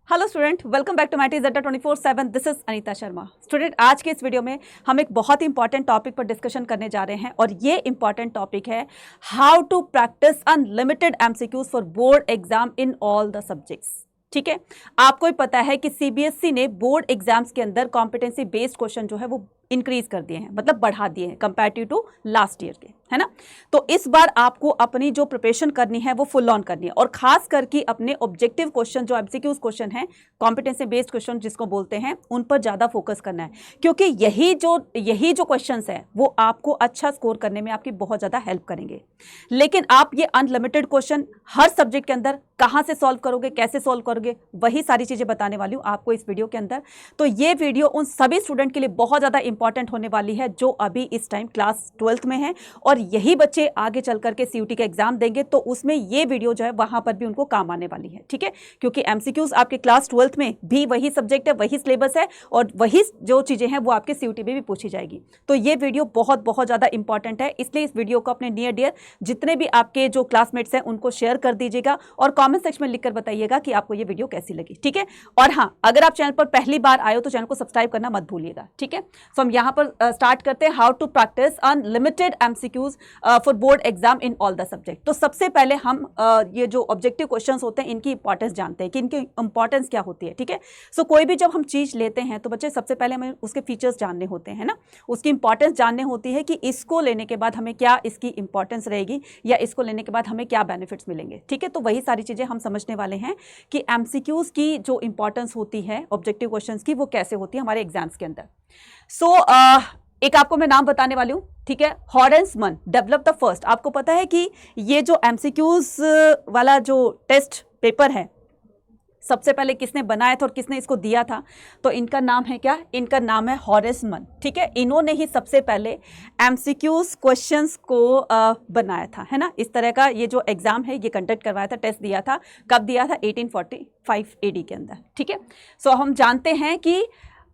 Hello student, welcome back to my Zeta 24/7। This is Anita Sharma. Student, आज के इस video में हम एक बहुत ही इंपॉर्टेंट टॉपिक पर डिस्कशन करने जा रहे हैं और ये इंपॉर्टेंट टॉपिक है how to practise unlimited MCQs for board exam in all the subjects. ठीक है, आपको ही पता है कि सीबीएसई ने बोर्ड एग्जाम्स के अंदर कॉम्पिटेंसी बेस्ड क्वेश्चन जो है वो इंक्रीज कर दिए हैं, मतलब बढ़ा दिए हैं कंपैरेटिव टू लास्ट ईयर के, है ना। तो इस बार आपको अपनी जो प्रिपरेशन करनी है वो फुल ऑन करनी है और खास करके अपने ऑब्जेक्टिव क्वेश्चन जो एमसीक्यूज क्वेश्चन है, कॉम्पिटेंसी बेस्ड क्वेश्चन जिसको बोलते हैं, उन पर ज़्यादा फोकस करना है, क्योंकि यही जो क्वेश्चंस है वो आपको अच्छा स्कोर करने में आपकी बहुत ज़्यादा हेल्प करेंगे। लेकिन आप ये अनलिमिटेड क्वेश्चन हर सब्जेक्ट के अंदर कहाँ से सॉल्व करोगे, कैसे सॉल्व करोगे, वही सारी चीज़ें बताने वाली हूँ आपको इस वीडियो के अंदर। तो ये वीडियो उन सभी स्टूडेंट के लिए बहुत ज़्यादा इंपॉर्टेंट होने वाली है जो अभी इस टाइम क्लास 12th में है और यही बच्चे आगे चल करके सीयूटी का एग्जाम देंगे, तो उसमें ये वीडियो जो है वहाँ पर भी उनको काम आने वाली है। ठीक है, क्योंकि एमसीक्यूज आपके क्लास 12th में भी वही सब्जेक्ट है, वही सिलेबस है और वही जो चीज़ें हैं वो आपके सीयूटी में भी पूछी जाएगी। तो ये वीडियो बहुत ज़्यादा इंपॉर्टेंट है, इसलिए इस वीडियो को अपने नियर डियर जितने भी आपके जो क्लासमेट्स हैं उनको शेयर कर दीजिएगा और कमेंट सेक्शन में लिखकर बताइएगा कि आपको ये वीडियो कैसी लगी। ठीक है, और हाँ, अगर आप चैनल पर पहली बार आए हो तो चैनल को सब्सक्राइब करना मत भूलिएगा। ठीक है, सो हम यहाँ पर स्टार्ट करते हैं how to practise unlimited MCQs for board exam in all the subject. तो सबसे पहले हम ये जो ऑब्जेक्टिव क्वेश्चंस होते हैं इनकी इंपॉर्टेंस जानते हैं कि इनकी इंपॉर्टेंस क्या होती है। ठीक है, सो कोई भी जब हम चीज़ लेते हैं तो बच्चे सबसे पहले हमें उसके फीचर्स जानने होते हैं ना, उसकी इंपॉर्टेंस जानने होती है कि इसको लेने के बाद हमें क्या इसकी इंपॉर्टेंस रहेगी या इसको लेने के बाद हमें क्या बेनिफिट्स मिलेंगे। ठीक है, तो वही सारी चीज़ें हम समझने वाले हैं कि एमसीक्यूज की जो इंपॉर्टेंस होती है ऑब्जेक्टिव क्वेश्चंस की वो कैसे होती है हमारे एग्जाम्स के अंदर। सो एक आपको मैं नाम बताने वाली हूँ। ठीक है, हॉरेंस मन डेवलप द फर्स्ट। आपको पता है कि ये जो एमसीक्यूज वाला जो टेस्ट पेपर है सबसे पहले किसने बनाया था और किसने इसको दिया था, तो इनका नाम है क्या, इनका नाम है हॉरेंस मन। ठीक है, इन्होंने ही सबसे पहले एमसीक्यूज क्वेश्चंस को बनाया था, है ना। इस तरह का ये जो एग्जाम है ये कंडक्ट करवाया था, टेस्ट दिया था। कब दिया था? 1845 एडी के अंदर। ठीक है, सो हम जानते हैं कि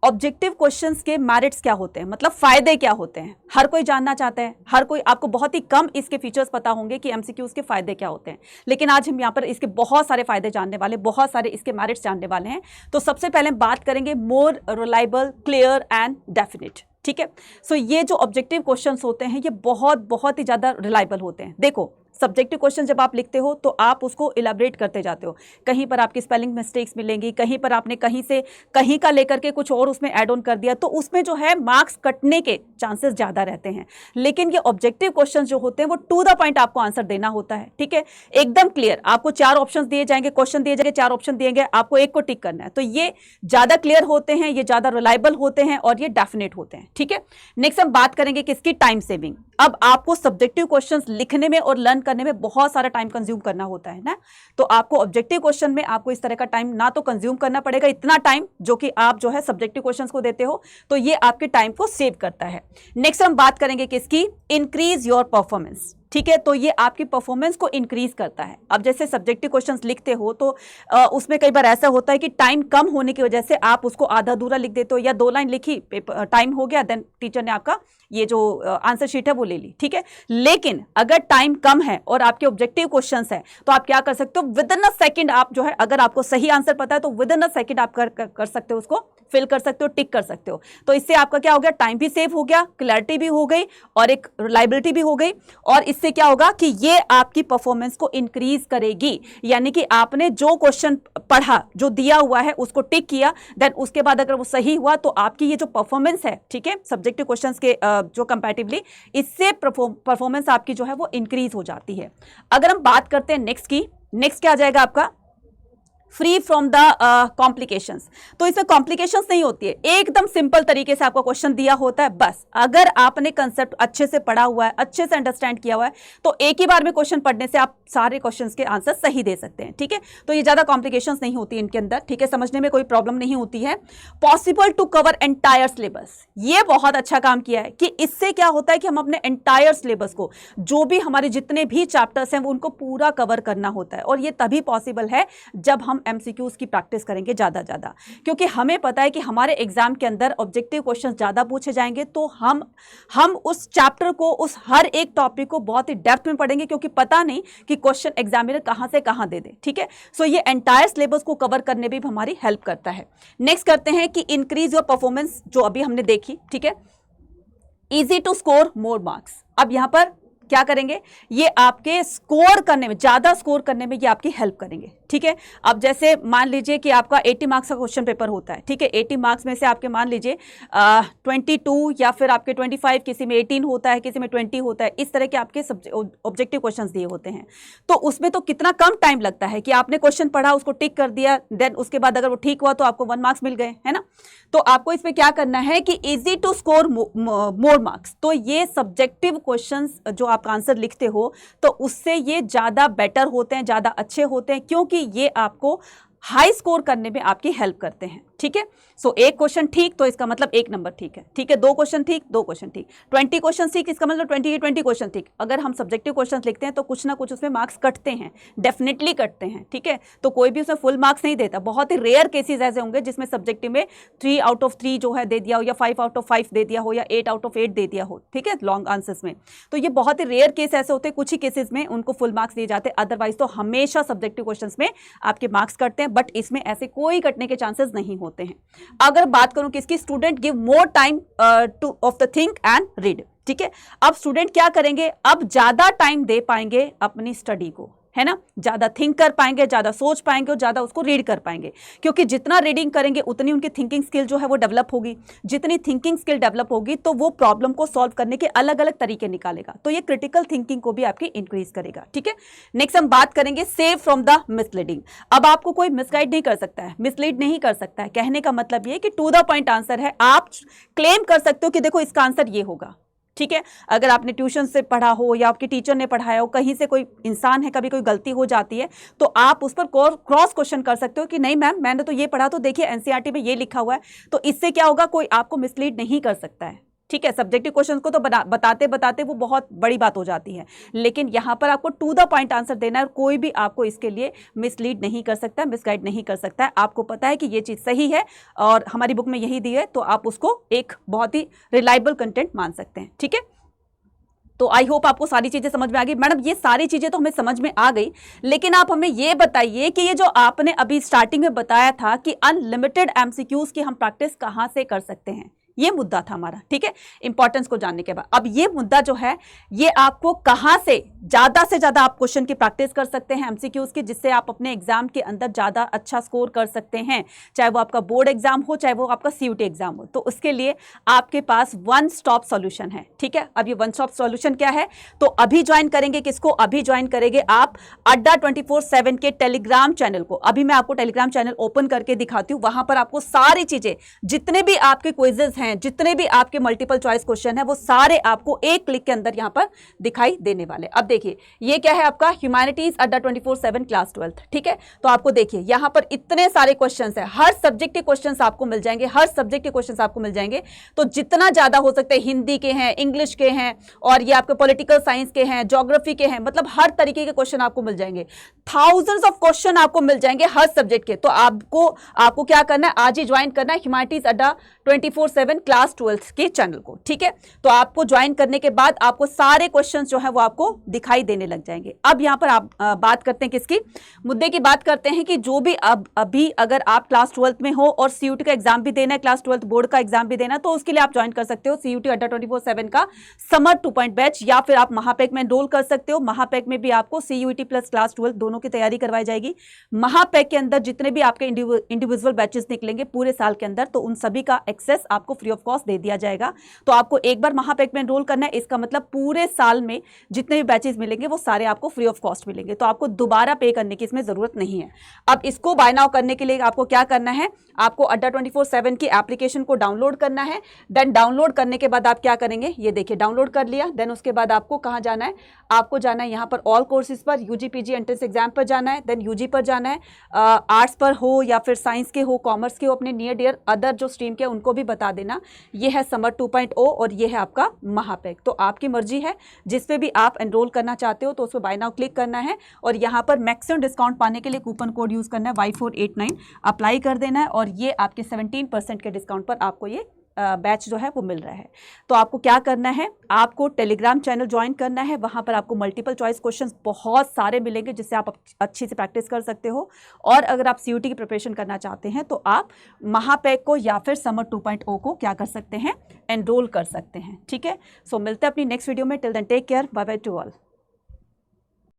ऑब्जेक्टिव क्वेश्चंस के मेरिट्स क्या होते हैं, मतलब फायदे क्या होते हैं, हर कोई जानना चाहता है। हर कोई, आपको बहुत ही कम इसके फीचर्स पता होंगे कि एमसीक्यूज के फायदे क्या होते हैं, लेकिन आज हम यहाँ पर इसके बहुत सारे फायदे जानने वाले, बहुत सारे इसके मेरिट्स जानने वाले हैं। तो सबसे पहले हम बात करेंगे more reliable, clear and definite. ठीक है, सो ये जो ऑब्जेक्टिव क्वेश्चंस होते हैं ये बहुत ही ज़्यादा रिलायबल होते हैं। देखो, सब्जेक्टिव क्वेश्चन जब आप लिखते हो तो आप उसको इलाबरेट करते जाते हो, कहीं पर आपकी स्पेलिंग मिस्टेक्स मिलेंगी, कहीं पर आपने कहीं से कहीं का लेकर के कुछ और उसमें ऐड ऑन कर दिया, तो उसमें जो है मार्क्स कटने के चांसेस ज़्यादा रहते हैं। लेकिन ये ऑब्जेक्टिव क्वेश्चन जो होते हैं वो टू द पॉइंट आपको आंसर देना होता है। ठीक है, एकदम क्लियर, आपको 4 ऑप्शन दिए जाएंगे, क्वेश्चन दिए जाएंगे, 4 ऑप्शन दिएंगे, आपको एक को टिक करना है। तो ये ज़्यादा क्लियर होते हैं, ये ज़्यादा रिलायबल होते हैं और ये डेफिनेट होते हैं। ठीक है, नेक्स्ट हम बात करेंगे किसकी, टाइम सेविंग। अब आपको सब्जेक्टिव क्वेश्चंस लिखने में और लर्न करने में बहुत सारा टाइम कंज्यूम करना होता है ना, तो आपको ऑब्जेक्टिव क्वेश्चन में आपको इस तरह का टाइम ना तो कंज्यूम करना पड़ेगा, इतना टाइम जो कि आप जो है सब्जेक्टिव क्वेश्चंस को देते हो, तो ये आपके टाइम को सेव करता है। नेक्स्ट हम बात करेंगे किसकी, इंक्रीज योर परफॉर्मेंस। ठीक है, तो ये आपकी परफॉर्मेंस को इंक्रीज करता है। अब जैसे सब्जेक्टिव क्वेश्चंस लिखते हो तो उसमें कई बार ऐसा होता है कि टाइम कम होने की वजह से आप उसको आधा अधूरा लिख देते हो, या 2 लाइन लिखी, टाइम हो गया, देन टीचर ने आपका ये जो आंसर शीट है वो ले ली। ठीक है, लेकिन अगर टाइम कम है और आपके ऑब्जेक्टिव क्वेश्चंस है तो आप क्या कर सकते हो, विद इन अ सेकेंड आप जो है, अगर आपको सही आंसर पता है तो विद इन अ सेकेंड आप कर सकते हो, उसको फिल कर सकते हो, टिक कर सकते हो। तो इससे आपका क्या हो गया, टाइम भी सेव हो गया, क्लैरिटी भी हो गई और एक रिलायबिलिटी भी हो गई, और इससे क्या होगा कि ये आपकी परफॉर्मेंस को इंक्रीज करेगी। यानी कि आपने जो क्वेश्चन पढ़ा, जो दिया हुआ है, उसको टिक किया, देन उसके बाद अगर वो सही हुआ तो आपकी ये जो परफॉर्मेंस है, ठीक है, सब्जेक्टिव क्वेश्चंस के जो कंपैरेटिवली, इससे परफॉर्मेंस आपकी जो है वो इंक्रीज हो जाती है। अगर हम बात करते हैं नेक्स्ट की, नेक्स्ट क्या आ जाएगा आपका, फ्री फ्रॉम द कॉम्प्लिकेशंस। तो इसमें कॉम्प्लिकेशंस नहीं होती है, एकदम सिंपल तरीके से आपको क्वेश्चन दिया होता है। बस अगर आपने कंसेप्ट अच्छे से पढ़ा हुआ है, अच्छे से अंडरस्टैंड किया हुआ है, तो एक ही बार में क्वेश्चन पढ़ने से आप सारे क्वेश्चंस के आंसर सही दे सकते हैं। ठीक है, तो ये ज़्यादा कॉम्प्लिकेशंस नहीं होती इनके अंदर। ठीक है, समझने में कोई प्रॉब्लम नहीं होती है। Possible to cover entire syllabus, ये बहुत अच्छा काम किया है कि इससे क्या होता है कि हम अपने एंटायर सिलेबस को, जो भी हमारे जितने भी चैप्टर्स हैं, वो उनको पूरा कवर करना होता है, और ये तभी पॉसिबल है जब हम हम MCQs की प्रैक्टिस करेंगे ज़्यादा, क्योंकि हमें पता है कि हमारे एग्जाम के अंदर ऑब्जेक्टिव क्वेश्चन ज़्यादा पूछे जाएंगे। तो हम उस चैप्टर को, उस हर एक टॉपिक को बहुत ही डेप्थ में पढ़ेंगे, क्योंकि पता नहीं कि क्वेश्चन एग्जामिनर कहाँ से कहाँ दे दे। ठीक है, सो ये एंटायर सिलेबस को कवर करने में भी हमारी हेल्प करता है। नेक्स्ट करते हैं कि इंक्रीज योर परफॉर्मेंस, जो अभी हमने देखी। ठीक है, easy to score more marks. अब यहां पर क्या करेंगे, ये आपके स्कोर करने में, ज्यादा स्कोर करने में ये आपकी हेल्प करेंगे। ठीक है, अब जैसे मान लीजिए कि आपका 80 मार्क्स का क्वेश्चन पेपर होता है। ठीक है, 80 मार्क्स में से आपके मान लीजिए 22 या फिर आपके 25, किसी में 18 होता है, किसी में 20 होता है, इस तरह के आपके ऑब्जेक्टिव क्वेश्चंस दिए होते हैं। तो उसमें तो कितना कम टाइम लगता है कि आपने क्वेश्चन पढ़ा, उसको टिक कर दिया, देन उसके बाद अगर वो ठीक हुआ तो आपको 1 मार्क्स मिल गए, है ना। तो आपको इसमें क्या करना है कि easy to score more marks. तो ये सब्जेक्टिव क्वेश्चंस जो आपका आंसर लिखते हो, तो उससे ये ज्यादा बेटर होते हैं, ज्यादा अच्छे होते हैं, क्योंकि ये आपको हाई स्कोर करने में आपकी हेल्प करते हैं। ठीक है, सो एक क्वेश्चन ठीक तो इसका मतलब 1 नंबर ठीक है। ठीक है, 2 क्वेश्चन ठीक, 2 क्वेश्चन ठीक, 20 क्वेश्चन ठीक, इसका मतलब 20 क्वेश्चन ठीक। अगर हम सब्जेक्टिव क्वेश्चन लिखते हैं तो कुछ ना कुछ उसमें मार्क्स कटते हैं, डेफिनेटली कटते हैं। ठीक है, तो कोई भी उसमें फुल मार्क्स नहीं देता। बहुत ही रेयर केसेस ऐसे होंगे जिसमें सब्जेक्टिव में 3 आउट ऑफ 3 जो है दे दिया हो, या 5 आउट ऑफ 5 दे दिया हो, या 8 आउट ऑफ 8 दे दिया हो। ठीक है, लॉन्ग आंसर्स में तो ये बहुत ही रेयर केस ऐसे होते हैं, कुछ ही केसेस में उनको फुल मार्क्स दिए जाते हैं। अदरवाइज तो हमेशा सब्जेक्टिव क्वेश्चन में आपके मार्क्स कटते हैं, बट इसमें ऐसे कोई कटने के चांसेस नहीं होते हैं। अगर बात करूं कि इसकी student give more time two of the think and read. ठीक है, अब स्टूडेंट क्या करेंगे, अब ज्यादा टाइम दे पाएंगे अपनी स्टडी को, है ना, ज्यादा थिंक कर पाएंगे, ज्यादा सोच पाएंगे और ज्यादा उसको रीड कर पाएंगे। क्योंकि जितना रीडिंग करेंगे उतनी उनकी थिंकिंग स्किल जो है वो डेवलप होगी। जितनी थिंकिंग स्किल डेवलप होगी तो वो प्रॉब्लम को सॉल्व करने के अलग अलग तरीके निकालेगा। तो ये क्रिटिकल थिंकिंग को भी आपकी इंक्रीज करेगा। ठीक है, नेक्स्ट हम बात करेंगे सेव फ्रॉम द मिसलीडिंग। अब आपको कोई मिसगाइड नहीं कर सकता है, मिसलीड नहीं कर सकता है। कहने का मतलब ये कि टू द पॉइंट आंसर है। आप क्लेम कर सकते हो कि देखो इसका आंसर ये होगा। ठीक है, अगर आपने ट्यूशन से पढ़ा हो या आपके टीचर ने पढ़ाया हो, कहीं से कोई इंसान है, कभी कोई गलती हो जाती है, तो आप उस पर क्रॉस क्वेश्चन कर सकते हो कि नहीं मैम मैंने तो ये पढ़ा, तो देखिए एनसीईआरटी में ये लिखा हुआ है। तो इससे क्या होगा, कोई आपको मिसलीड नहीं कर सकता है। ठीक है, सब्जेक्टिव क्वेश्चन को तो बताते बताते वो बहुत बड़ी बात हो जाती है, लेकिन यहां पर आपको टू द पॉइंट आंसर देना है और कोई भी आपको इसके लिए मिसलीड नहीं कर सकता, मिसगाइड नहीं कर सकता है। आपको पता है कि ये चीज़ सही है और हमारी बुक में यही दी है, तो आप उसको एक बहुत ही रिलायबल कंटेंट मान सकते हैं। ठीक है, तो आई होप आपको सारी चीजें समझ में आ गई। मैडम ये सारी चीजें तो हमें समझ में आ गई, लेकिन आप हमें ये बताइए कि ये जो आपने अभी स्टार्टिंग में बताया था कि अनलिमिटेड एमसीक्यूज की हम प्रैक्टिस कहां से कर सकते हैं, ये मुद्दा था हमारा। ठीक है, इंपॉर्टेंस को जानने के बाद अब ये मुद्दा जो है ये आपको कहां से ज्यादा आप क्वेश्चन की प्रैक्टिस कर सकते हैं एमसीक्यूज की, जिससे आप अपने एग्जाम के अंदर ज्यादा अच्छा स्कोर कर सकते हैं, चाहे वो आपका बोर्ड एग्जाम हो, चाहे वो आपका सीयूटी एग्जाम हो। तो उसके लिए आपके पास वन स्टॉप सॉल्यूशन है। ठीक है, अब ये वन स्टॉप सॉल्यूशन क्या है, तो अभी ज्वाइन करेंगे किसको, अभी ज्वाइन करेंगे आप अड्डा 24/7 के टेलीग्राम चैनल को। अभी मैं आपको टेलीग्राम चैनल ओपन करके दिखाती हूँ, वहां पर आपको सारी चीजें, जितने भी आपके क्विजेज हैं, जितने भी आपके मल्टीपल चॉइस क्वेश्चन है, वो सारे आपको एक क्लिक के अंदर यहां पर दिखाई देने वाले। अब देखिए ये क्या है, आपका ह्यूमैनिटीज अड्डा 24/7 क्लास 12th। ठीक है, तो आपको देखिए यहां पर इतने सारे क्वेश्चंस हैं, हर सब्जेक्ट के क्वेश्चंस आपको मिल जाएंगे, हर सब्जेक्ट के क्वेश्चंस आपको मिल जाएंगे। तो जितना ज्यादा हो सकता है, हिंदी के हैं, इंग्लिश के हैं, और ये आपके पॉलिटिकल साइंस के हैं, ज्योग्राफी के हैं, मतलब हर तरीके के क्वेश्चन आपको मिल जाएंगे। थाउजेंड्स ऑफ क्वेश्चन आपको मिल जाएंगे हर सब्जेक्ट के। तो आपको क्या करना है, आज ही ज्वाइन करना है ह्यूमैनिटीज अड्डा 24/7 क्लास 12th के चैनल को। ठीक है, तो आपको ज्वाइन करने के बाद आपको सारे क्वेश्चंस जो है वो आपको दिखाई देने लग जाएंगे। अब यहां पर आप बात करते हैं किसकी, मुद्दे की बात करते हैं कि जो भी अभी अगर आप क्लास 12th में हो और सीयूटी का एग्जाम भी देना है, क्लास 12th बोर्ड का एग्जाम भी देना है, तो उसके लिए आप ज्वाइन कर सकते हो सीयूटी अड्डा 24/7 का समर 2 पॉइंट बैच, या फिर आप महापैक में एनरोल कर सकते हो। महापैक में भी आपको सीयूटी प्लस क्लास 12 दोनों की तैयारी करवाई जाएगी। महापैक के अंदर जितने भी आपके इंडिविजुअल बैचेस निकलेंगे पूरे साल के अंदर, तो उन सभी का एक्सेस आपको फ्री ऑफ कॉस्ट दे दिया जाएगा। तो आपको एक बार महापैक में एनरोल करना है, इसका मतलब पूरे साल में जितने भी बैचेस मिलेंगे वो सारे आपको फ्री ऑफ कॉस्ट मिलेंगे। तो आपको दोबारा पे करने की इसमें जरूरत नहीं है। अब इसको बाय नाउ करने के लिए आपको क्या करना है, आपको अड्डा 24/7 की एप्लीकेशन को डाउनलोड करना है। देन डाउनलोड करने के बाद आप क्या करेंगे, ये देखिए डाउनलोड कर लिया। देन उसके बाद आपको कहाँ जाना है, आपको जाना है यहाँ पर ऑल कोर्सेज पर, यूजी पीजी एंट्रेंस एग्जाम पर जाना है। देन यूजी पर जाना है, आर्ट्स पर हो या फिर साइंस के हो, कॉमर्स के हो, अपने नियर डियर अदर जो स्ट्रीम के उनको भी बता देना ये है समर 2.0 और ये है आपका महापैक। तो आपकी मर्जी है, जिस पे भी आप एनरोल करना चाहते हो तो उस पर बाय नाउ क्लिक करना है और यहाँ पर मैक्सिमम डिस्काउंट पाने के लिए कूपन कोड यूज़ करना है Y489, अप्लाई कर देना है और ये आपके 17% के डिस्काउंट पर आपको ये बैच जो है वो मिल रहा है। तो आपको क्या करना है, आपको टेलीग्राम चैनल ज्वाइन करना है, वहाँ पर आपको मल्टीपल चॉइस क्वेश्चंस बहुत सारे मिलेंगे जिससे आप अच्छी से प्रैक्टिस कर सकते हो। और अगर आप CUT की प्रिपरेशन करना चाहते हैं तो आप महापैक को या फिर समर 2.0 को क्या कर सकते हैं, एनरोल कर सकते हैं। ठीक है, सो मिलते हैं अपनी नेक्स्ट वीडियो में। Till then take care, bye bye to all.